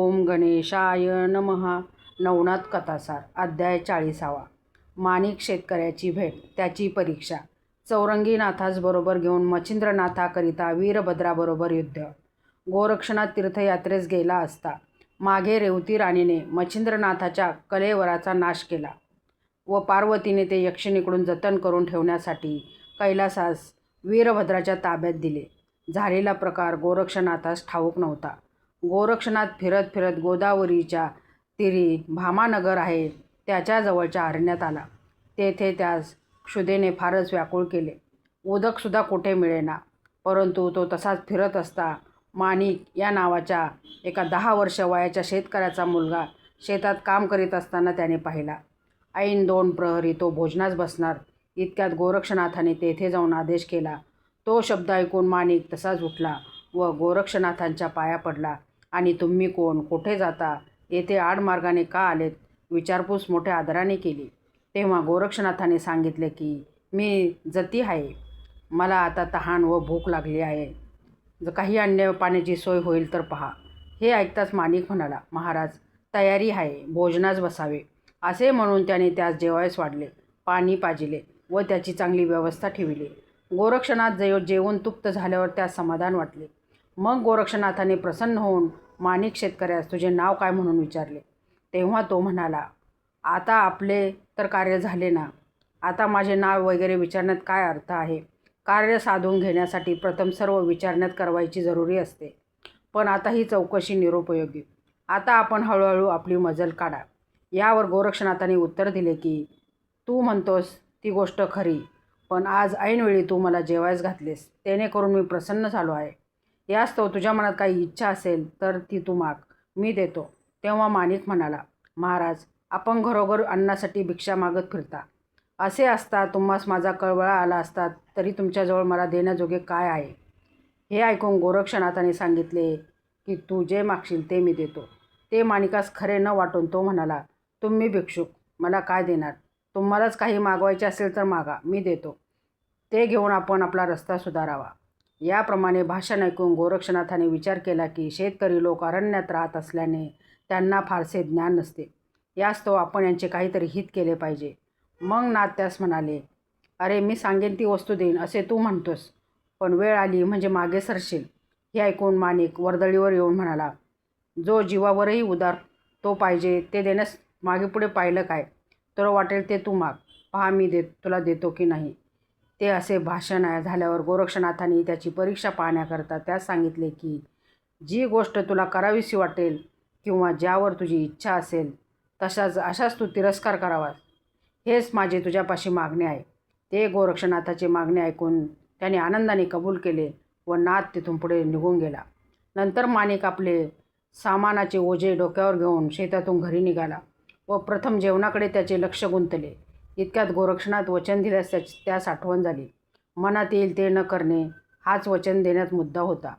ओम गणेशाय नमः. नवनाथ कथासार अध्याय 40. माणिक शेतकऱ्याची भेट, त्याची परीक्षा. चौरंगीनाथास बरोबर घेऊन मच्छिंद्रनाथाकरिता वीरभद्राबरोबर युद्ध. गोरक्षनाथ तीर्थयात्रेस गेला असता मागे रेवती राणीने मच्छिंद्रनाथाच्या कलेवराचा नाश केला व पार्वतीने ते यक्षिणीकडून जतन करून ठेवण्यासाठी कैलासास वीरभद्राच्या ताब्यात दिले. झालेला प्रकार गोरक्षनाथास ठाऊक नव्हता. गोरक्षनाथ फिरत फिरत गोदावरीच्या तीरी भामानगर आहे त्याच्या जवळच्या अरण्यात आला. तेथे त्यास क्षुधेने फारच व्याकुळ केले. उदकसुद्धा कुठे मिळेना. परंतु तो तसाच फिरत असता माणिक या नावाच्या एका 10 वर्ष वयाच्या शेतकऱ्याचा मुलगा शेतात काम करीत असताना त्याने पाहिला. ऐन 2 प्रहरी तो भोजनास बसणार इतक्यात गोरक्षनाथाने तेथे जाऊन आदेश केला. तो शब्द ऐकून माणिक तसाच उठला व गोरक्षनाथांच्या पाया पडला आणि तुम्ही कोण, कुठे जाता, येथे आडमार्गाने का आलेत विचारपूस मोठ्या आदराने केली. तेव्हा गोरक्षनाथाने सांगितले की मी जती आहे, मला आता तहान व भूक लागली आहे, काही अन्न पाण्याची सोय होईल तर पहा. हे ऐकताच माणिक म्हणाला, महाराज तयारी आहे, भोजनास बसावे. असे म्हणून त्याने त्यास जेवायस वाढले, पाणी पाजिले व त्याची चांगली व्यवस्था ठेविली. गोरक्षनाथ जेवून तृप्त झाल्यावर त्यास समाधान वाटले. मग गोरक्षनाथाने प्रसन्न होऊन माणिक शेतकऱ्यास तुझे नाव काय म्हणून विचारले. तेव्हा तो म्हणाला, आता आपले तर कार्य झाले ना, आता माझे नाव वगैरे विचारण्यात काय अर्थ आहे. कार्य साधून घेण्यासाठी प्रथम सर्व विचारण्यात करवायची जरुरी असते. पण आता ही चौकशी निरुपयोगी. आता आपण हळूहळू आपली मजल काढा. यावर गोरक्षनाथाने उत्तर दिले की तू म्हणतोस ती गोष्ट खरी, पण आज ऐनवेळी तू मला जेवायस घातलेस, तेणेकरून मी प्रसन्न झालो आहे. यास्तव तुझ्या मनात काही इच्छा असेल तर ती तू माग, मी देतो. तेव्हा माणिक म्हणाला, महाराज आपण घरोघर अन्नासाठी भिक्षा मागत फिरता. असे असता तुम्हास माझा कळवळा आला असता तरी तुमच्याजवळ मला देण्याजोगे काय आहे. हे ऐकून गोरक्षनाथाने सांगितले की तू जे मागशील ते मी देतो. ते माणिकास खरे न वाटून तो म्हणाला, तुम्ही भिक्षुक, मला काय देणार. तुम्हालाच काही मागवायचे असेल तर मागा, मी देतो. ते घेऊन आपण आपला रस्ता सुधारावा. याप्रमाणे भाषण ऐकून गोरक्षनाथाने विचार केला की शेतकरी लोक अरण्यात राहत असल्याने त्यांना फारसे ज्ञान नसते. यास्तव आपण यांचे काहीतरी हित केले पाहिजे. मग नाथ त्यास म्हणाले, अरे मी सांगेन ती वस्तू देईन असे तू म्हणतोस, पण वेळ आली म्हणजे मागे सरशील. हे ऐकून माणिक वर्दळीवर येऊन म्हणाला, जो जीवावरही उदार तो पाहिजे ते देण्यास मागे पुढे पाहिलं काय. तुला वाटेल ते तू माग, पहा मी तुला देतो की नाही. ते असे भाषण झाल्यावर गोरक्षनाथांनी त्याची परीक्षा पाहण्याकरता त्यास सांगितले की जी गोष्ट तुला करावीशी वाटेल किंवा ज्यावर तुझी इच्छा असेल अशाच तू तिरस्कार करावास. हेच माझे तुझ्यापाशी मागणे आहे. ते गोरक्षनाथाचे मागणे ऐकून त्याने आनंदाने कबूल केले व नाथ तिथून पुढे निघून गेला. नंतर माणिक आपले सामानाचे ओझे डोक्यावर घेऊन शेतातून घरी निघाला व प्रथम जेवणाकडे त्याचे लक्ष गुंतले. इतक्यात गोरक्षनाथ वचन दिल्यास त्यास आठवण झाली. मनात येईल ते न करणे हाच वचन देण्यात मुद्दा होता.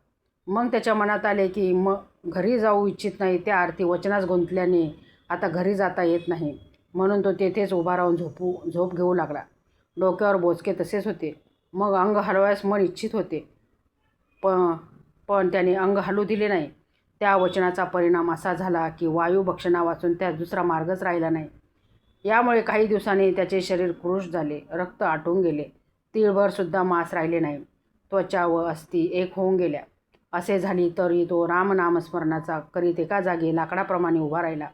मग त्याच्या मनात आले की मग घरी जाऊ इच्छित नाही, त्या अर्थी वचनास गुंतल्याने आता घरी जाता येत नाही. म्हणून तो तेथेच उभा राहून झोप घेऊ लागला. डोक्यावर बोचके तसेच होते. मग अंग हलवायस मन इच्छित होते, पण त्याने अंग हलू दिले नाही. त्या वचनाचा परिणाम असा झाला की वायू भक्षणा वाचून त्यास दुसरा मार्गच राहिला नाही. यामुळे काही दिवसांनी त्याचे शरीर कृश झाले, रक्त आटून गेले, तीळभरसुद्धा मांस राहिले नाही, त्वचा व अस्थी एक होऊन गेल्या. असे झाली तरी तो रामनामस्मरणाचा करीत एका जागी लाकडाप्रमाणे उभा राहिला.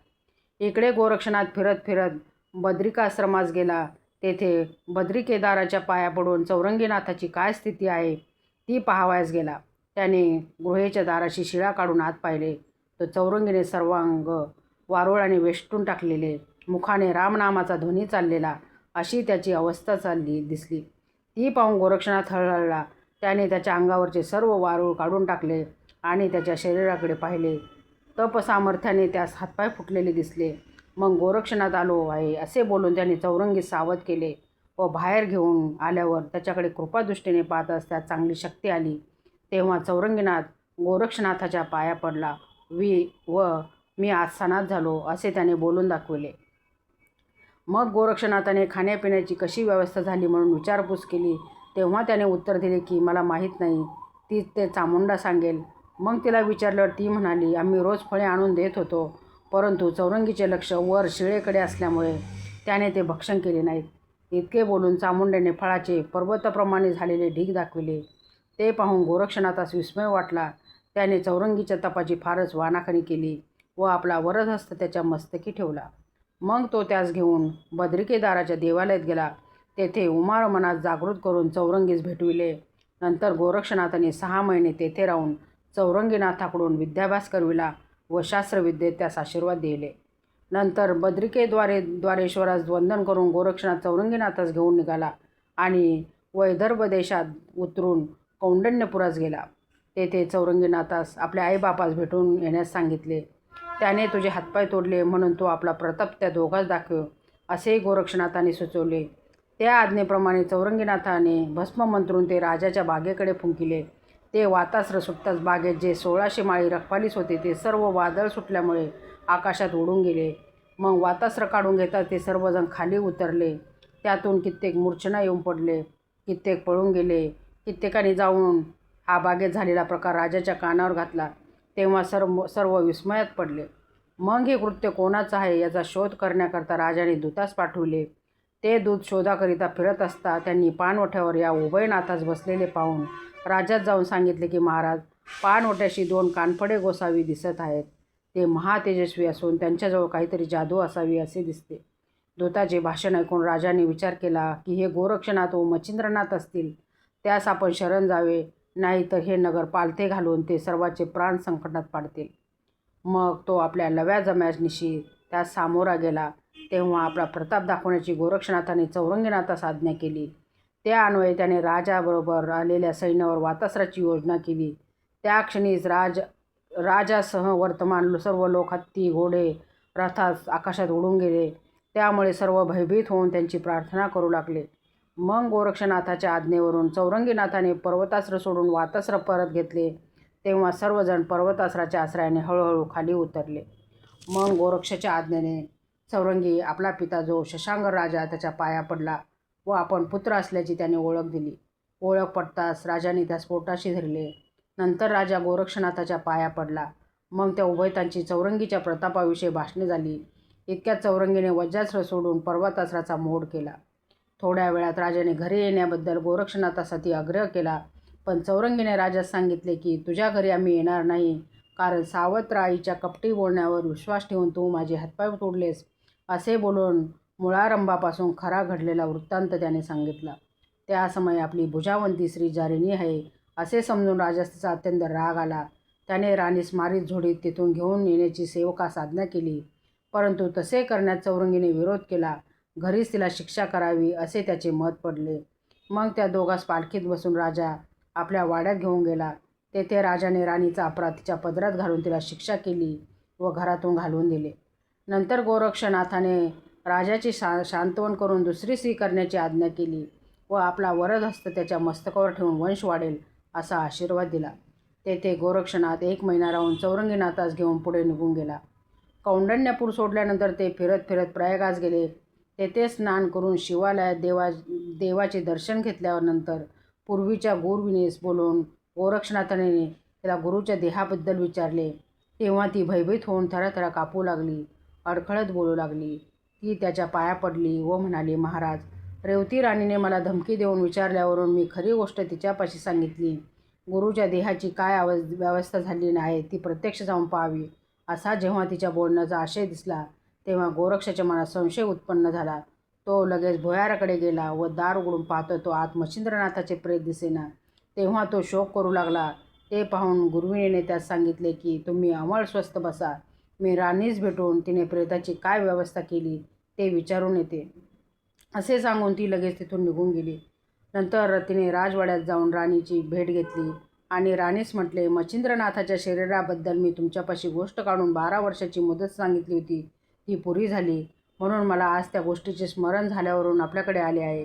इकडे गोरक्षनाथ फिरत फिरत बद्रिकाश्रमास गेला. तेथे बद्रिकेदाराच्या पाया पडून चौरंगीनाथाची काय स्थिती आहे ती पाहावयास गेला. त्याने गुहेच्या दाराशी शिळा काढून आत पाहिले तर चौरंगीने सर्वांग वारुळाने वेष्टून टाकलेले, मुखाने रामनामाचा ध्वनी चाललेला अशी त्याची अवस्था दिसली. ती पाहून गोरक्षनाथ हळहळला. त्याने त्याच्या अंगावरचे सर्व वारूळ काढून टाकले आणि त्याच्या शरीराकडे पाहिले. तपसामर्थ्याने त्यास हातपाय फुटलेले दिसले. मग गोरक्षनाथ आलो आहे असे बोलून त्याने चौरंगी सावध केले व बाहेर घेऊन आल्यावर त्याच्याकडे कृपादृष्टीने पाहताच त्यात चांगली शक्ती आली. तेव्हा चौरंगीनाथ गोरक्षनाथाच्या पाया पडला व मी आस्थानात झालो असे त्याने बोलून दाखविले. मग गोरक्षनाथाने खाण्यापिण्याची कशी व्यवस्था झाली म्हणून विचारपूस केली. तेव्हा त्याने उत्तर दिले की मला माहीत नाही, ती ते चामुंडा सांगेल. मग तिला विचारल्यावर ती म्हणाली, आम्ही रोज फळे आणून देत होतो, परंतु चौरंगीचे लक्ष वर शिळेकडे असल्यामुळे त्याने ते भक्षण केले नाहीत. इतके बोलून चामुंडेने फळाचे पर्वताप्रमाणे झालेले ढीग दाखविले. ते पाहून गोरक्षनाथास विस्मय वाटला. त्याने चौरंगीच्या तपाची फारच वानाखणी केली व आपला वरदहस्त त्याच्या मस्तकी ठेवला. मग तो त्यास घेऊन बद्रिकेदाराच्या देवालयात गेला. तेथे उमारमनास जागृत करून चौरंगीस भेटविले. नंतर गोरक्षनाथाने 6 महिने तेथे राहून चौरंगीनाथाकडून विद्याभ्यास करविला व शास्त्रविद्येत त्यास आशीर्वाद दिले. नंतर द्वारेश्वरास वंदन करून गोरक्षनाथ चौरंगीनाथास घेऊन निघाला आणि वैदर्भ देशात उतरून कौंडण्यपुरास गेला. तेथे चौरंगीनाथास आपल्या आईबापास भेटून येण्यास सांगितले. त्याने तुझे हातपाय तोडले म्हणून तो आपला प्रताप त्या दोघांस दाखव, असेही गोरक्षनाथाने सुचवले. त्या आज्ञेप्रमाणे चौरंगीनाथाने भस्म मंत्रून ते राजाच्या बागेकडे फुंकिले. ते वातास्त्र सुटताच बागेत जे 1600 माळी रखवालीस होते ते सर्व वादळ सुटल्यामुळे आकाशात उडून गेले. मग वातास्त्र काढून घेताच ते सर्वजण खाली उतरले. त्यातून कित्येक मूर्छना येऊन पडले, कित्येक पळून गेले. कित्येकाने जाऊन हा बागेत झालेला प्रकार राजाच्या कानावर घातला. तेव्हा सर्व विस्मयात पडले. मग हे कृत्य कोणाचं आहे याचा शोध करण्याकरता राजाने दूतास पाठविले. ते दूत शोधाकरिता फिरत असता त्यांनी पाणवठ्यावर या उभयनाथास बसलेले पाहून राजात जाऊन सांगितले की महाराज, पाणवठ्याशी 2 कानफडे गोसावी दिसत आहेत. ते महातेजस्वी असून त्यांच्याजवळ काहीतरी जादू असावी असे दिसते. दूताचे भाषण ऐकून राजाने विचार केला की हे गोरक्षनाथ व मच्छिंद्रनाथ असतील. त्यास आपण शरण जावे, नाही तर हे नगर पालथे घालून ते सर्वांचे प्राण संकटात पाडतील. मग तो आपल्या लव्या जमानिशी त्यास सामोरा गेला. तेव्हा आपला प्रताप दाखवण्याची गोरक्षनाथाने चौरंगीनाथास आज्ञा केली. त्या अन्वये त्याने राजाबरोबर आलेल्या सैन्यावर वातास्त्राची योजना केली. त्या क्षणीच राजासह वर्तमान सर्व लोक हत्ती, घोडे, रथास आकाशात उडून गेले. त्यामुळे सर्व भयभीत होऊन त्यांची प्रार्थना करू लागले. मग गोरक्षनाथाच्या आज्ञेवरून चौरंगीनाथाने पर्वतास्त्र सोडून वातास्त्र परत घेतले. तेव्हा सर्वजण पर्वतास्त्राच्या आश्रयाने हळूहळू खाली उतरले. मग गोरक्षाच्या आज्ञेने चौरंगी आपला पिता जो शशांक राजा त्याच्या पाया पडला व आपण पुत्र असल्याची त्याने ओळख दिली. ओळख पडताच राजाने त्यास पोटाशी धरले. नंतर राजा गोरक्षनाथाच्या पाया पडला. मग त्या उभयतांची चौरंगीच्या प्रतापाविषयी भाषणे झाली. इतक्यात चौरंगीने वज्रास्त्र सोडून पर्वतास्त्राचा मोड केला. थोड्या वेळात राजाने घरी येण्याबद्दल गोरक्षनाथासाठी आग्रह केला. पण चौरंगीने राजास सांगितले की तुझ्या घरी आम्ही येणार नाही, कारण सावत्र आईच्या कपटी बोलण्यावर विश्वास ठेवून तू माझे हातपाय तोडलेस. असे बोलून मुळारंभापासून खरा घडलेला वृत्तांत त्याने सांगितला. त्या समयी आपली भुजावंती स्त्री जारिणी आहे असे समजून राजास तिचा अत्यंत राग आला. त्याने राणीस मारीत झोडीत तिथून घेऊन येण्याची सेवकास आज्ञा केली. परंतु तसे करण्यास चौरंगीने विरोध केला. घरीच तिला शिक्षा करावी असे त्याचे मत पडले. मग त्या दोघांस पालखीत बसून राजा आपल्या वाड्यात घेऊन गेला. तेथे राजाने राणीचा अपराध तिच्या पदरात घालून तिला शिक्षा केली व घरातून घालवून दिले. नंतर गोरक्षनाथाने राजाची सांत्वन करून दुसरी स्त्री करण्याची आज्ञा केली व आपला वरदहस्त त्याच्या मस्तकावर ठेवून वंश वाढेल असा आशीर्वाद दिला. तेथे गोरक्षनाथ 1 महिना राहून चौरंगीनाथास घेऊन पुढे निघून गेला. कौंडण्यपूर सोडल्यानंतर ते फिरत फिरत प्रयागास गेले. तेथे स्नान करून शिवालयात देवाचे दर्शन घेतल्यावर नंतर पूर्वीच्या गुरुविनेस बोलून गोरक्षनाथाने तिला गुरुच्या देहाबद्दल विचारले. तेव्हा ती भयभीत होऊन थराथरा कापू लागली, अडखळत बोलू लागली. ती त्याच्या पाया पडली व म्हणाली, महाराज, रेवती राणीने मला धमकी देऊन विचारल्यावरून मी खरी गोष्ट तिच्यापाशी सांगितली. गुरुच्या देहाची काय व्यवस्था झाली आहे ती प्रत्यक्ष जाऊन पाहावी असा जेव्हा तिच्या बोलण्याचा आशय दिसला तेव्हा गोरक्षाच्या मनात संशय उत्पन्न झाला. तो लगेच भुयाराकडे गेला व दार उघडून पाहतो तो आत मच्छिंद्रनाथाचे प्रेत दिसेना. तेव्हा तो शोक करू लागला. ते पाहून गुरुविनेने त्यास सांगितले की तुम्ही अंमळ स्वस्थ बसा, मी राणीस भेटून तिने प्रेताची काय व्यवस्था केली ते विचारून येते. असे सांगून ती लगेच तिथून निघून गेली. नंतर तिने राजवाड्यात जाऊन राणीची भेट घेतली आणि राणीस म्हटले, मच्छिंद्रनाथाच्या शरीराबद्दल मी तुमच्यापाशी गोष्ट काढून 12 वर्षाची मुदत सांगितली होती, ती पुरी झाली, म्हणून मला आज त्या गोष्टीचे स्मरण झाल्यावरून आपल्याकडे आले आहे.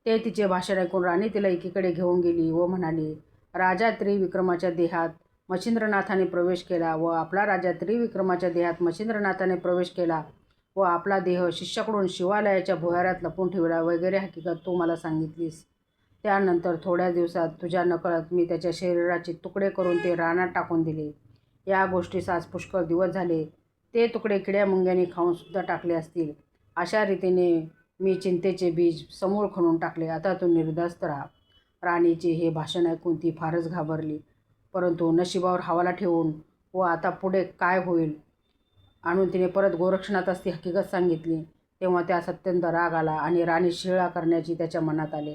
ते तिचे भाषण ऐकून राणी तिला एकीकडे घेऊन गेली व म्हणाली, राजा त्रिविक्रमाच्या देहात मच्छिंद्रनाथाने प्रवेश केला व आपला राजा त्रिविक्रमाच्या देहात मच्छिंद्रनाथाने प्रवेश केला व आपला देह शिष्याकडून शिवालयाच्या भुयारात लपवून ठेवला वगैरे हकीकत तू मला सांगितलीस. त्यानंतर थोड्या दिवसात तुझ्या नकळत मी त्याच्या शरीराचे तुकडे करून ते रानात टाकून दिले. या गोष्टीस आज पुष्कळ दिवस झाले. ते तुकडे किड्यामुंग्यांनी खाऊनसुद्धा टाकले असतील. अशा रीतीने मी चिंतेचे बीज समूळ खणून टाकले. आता तू निर्धास्त राहा. राणीचे हे भाषण ऐकून ती फारच घाबरली. परंतु नशिबावर हवाला ठेवून व आता पुढे काय होईल आणून तिने परत गोरक्षनाथास ती हकीकत सांगितली. तेव्हा त्यास अत्यंत राग आला आणि राणी शिळा करण्याची त्याच्या मनात आले.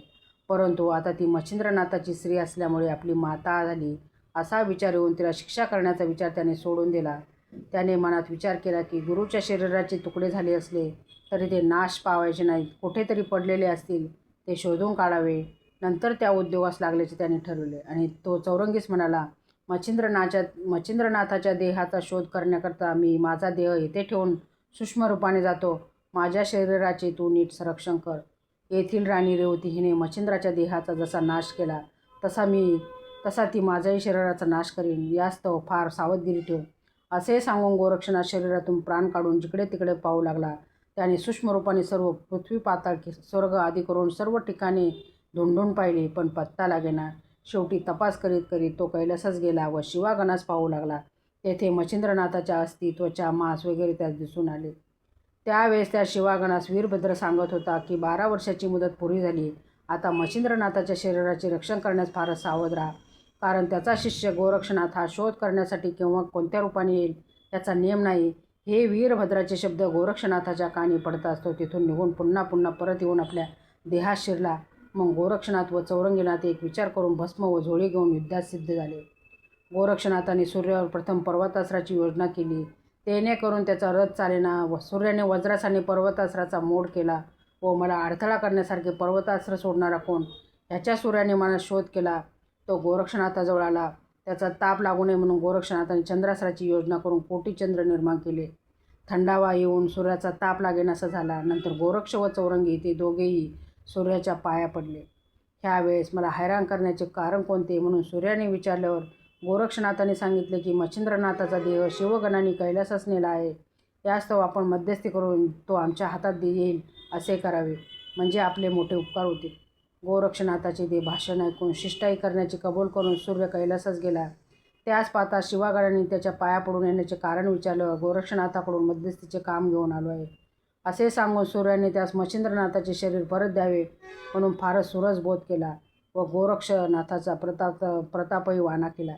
परंतु आता ती मच्छिंद्रनाथाची स्त्री असल्यामुळे आपली माता झाली असा विचार येऊन तिला शिक्षा करण्याचा विचार त्याने सोडून दिला. त्याने मनात विचार केला की गुरुच्या शरीराचे तुकडे झाले असले तरी ते नाश पावायचे नाहीत. कुठेतरी पडलेले असतील, ते शोधून काढावे. नंतर त्या उद्योगास लागल्याचे त्याने ठरवले आणि तो चौरंगीस म्हणाला, मच्छिंद्रनाथाच्या देहाचा शोध करण्याकरता मी माझा देह येथे ठेवून सूक्ष्म रूपाने जातो. माझ्या शरीराचे तू नीट संरक्षण कर. येथील राणी रेवती हिने मच्छिंद्राच्या देहाचा जसा नाश केला तसा ती माझ्याही शरीराचा नाश करीन. यास्तव फार सावधगिरी ठेव. असे सांगून गोरक्षनाथ शरीरातून प्राण काढून जिकडे तिकडे पाहू लागला. त्याने सूक्ष्म रूपाने सर्व पृथ्वी, पाताळ, स्वर्ग आदी करून सर्व ठिकाणे ढूंढून पाहिले, पण पत्ता लागेना. शेवटी तपास करीत करीत तो कैलासच गेला व शिवागणास पाहू लागला. तेथे मच्छिंद्रनाथाच्या अस्थि, त्वचा, मांस वगैरे त्यास दिसून आले. त्यावेळेस त्या शिवागणास वीरभद्र सांगत होता की 12 वर्षाची मुदत पुरी झाली. आता मच्छिंद्रनाथाच्या शरीराचे रक्षण करण्यास फारच सावध राहा. कारण त्याचा शिष्य गोरक्षनाथ हा शोध करण्यासाठी केव्हा कोणत्या रूपाने येईल याचा नियम नाही. हे वीरभद्राचे शब्द गोरक्षनाथाच्या कानी पडताच तो तिथून निघून पुन्हा पुन्हा परत येऊन आपल्या देहात शिरला. मग गोरक्षनाथ व चौरंगीनाथ एक विचार करून भस्म व झोळी घेऊन युद्धात सिद्ध झाले. गोरक्षनाथाने सूर्यावर प्रथम पर्वतास्त्राची योजना केली. तेने करून त्याचा रथ चालेना व सूर्याने वज्रासाने पर्वतास्त्राचा मोड केला व मला अडथळा करण्यासारखे पर्वतास्त्र सोडणारा कोण ह्याच्या सूर्याने मला शोध केला. तो गोरक्षनाथाजवळ आला. त्याचा ताप लागू नये म्हणून गोरक्षनाथाने चंद्रास्त्राची योजना करून कोटी चंद्र निर्माण केले. थंडावा येऊन सूर्याचा ताप लागेनासा झाला. नंतर गोरक्ष व चौरंगी ते दोघेही सूर्याच्या पाया पडले. ह्यावेळेस मला हैराण करण्याचे कारण कोणते म्हणून सूर्याने विचारल्यावर गोरक्षनाथाने सांगितले की मच्छिंद्रनाथाचा देह शिवगणांनी कैलासास नेला आहे. यास्तव आपण मध्यस्थी करून तो आमच्या हातात येईल असे करावे, म्हणजे आपले मोठे उपकार होतील. गोरक्षनाथाचे ते भाषण ऐकून शिष्टाई करण्याची कबूल करून सूर्य कैलासास गेला. त्याच पाहता शिवागणांनी त्याच्या पाया पडून येण्याचे कारण विचारल्यावर गोरक्षनाथाकडून मध्यस्थीचे काम घेऊन आलो आहे असे सांगून सूर्याने त्यास मच्छिंद्रनाथाचे शरीर परत द्यावे म्हणून फारच सुरस बोध केला व गोरक्षनाथाचा प्रतापही वाना केला.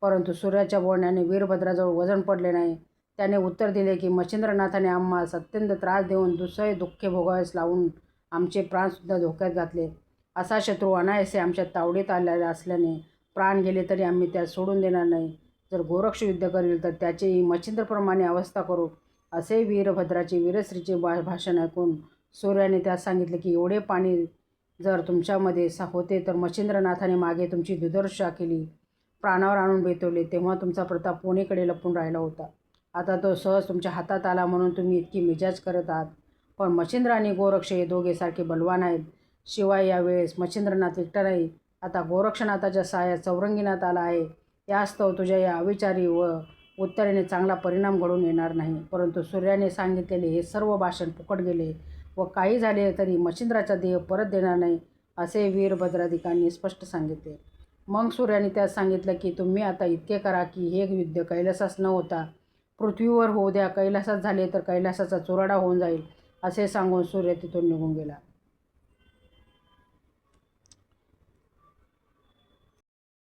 परंतु सूर्याच्या बोलण्याने वीरभद्राजवळ वजन पडले नाही. त्याने उत्तर दिले की मच्छिंद्रनाथाने आम्हास अत्यंत त्रास देऊन दुःखे भोगाव्यास लावून आमचे प्राणसुद्धा धोक्यात घातले. असा शत्रू अनायासे आमच्या तावडीत आलेला असल्याने प्राण गेले तरी आम्ही त्यास सोडून देणार नाही. जर गोरक्ष युद्ध करील तर त्याचेही मच्छिंद्रप्रमाणे अवस्था करू. असे वीरभद्राचे वीरश्रीचे भाषण ऐकून सूर्याने त्यास सांगितले की एवढे पाणी जर तुमच्यामध्ये होते तर मच्छिंद्रनाथाने मागे तुमची दुर्दशा केली, प्राणावर आणून बेतवले, तेव्हा तुमचा प्रताप कोणीकडे लपून राहिला होता. आता तो सहज तुमच्या हातात आला म्हणून तुम्ही इतकी मिजाज करत आहात. पण मच्छिंद्र आणि गोरक्ष हे दोघे सारखे बलवान आहेत. शिवाय यावेळेस मच्छिंद्रनाथ एकटा नाही, आता गोरक्षनाथाच्या सहाय्यात चौरंगीनाथ आला आहे. यास्तव तुझ्या या अविचारी व उत्तरेने चांगला परिणाम घडून येणार नाही. परंतु सूर्याने सांगितलेले हे सर्व भाषण फुकट गेले व काही झाले तरी मच्छिंद्राचा देह परत देणार नाही असे वीरभद्राधिकांनी स्पष्ट सांगितले. मग सूर्याने त्यास सांगितलं की तुम्ही आता इतके करा की हे युद्ध कैलासास न होता पृथ्वीवर होऊ द्या. कैलासात झाले तर कैलासाचा चुराडा होऊन जाईल असे सांगून सूर्य तिथून निघून गेला.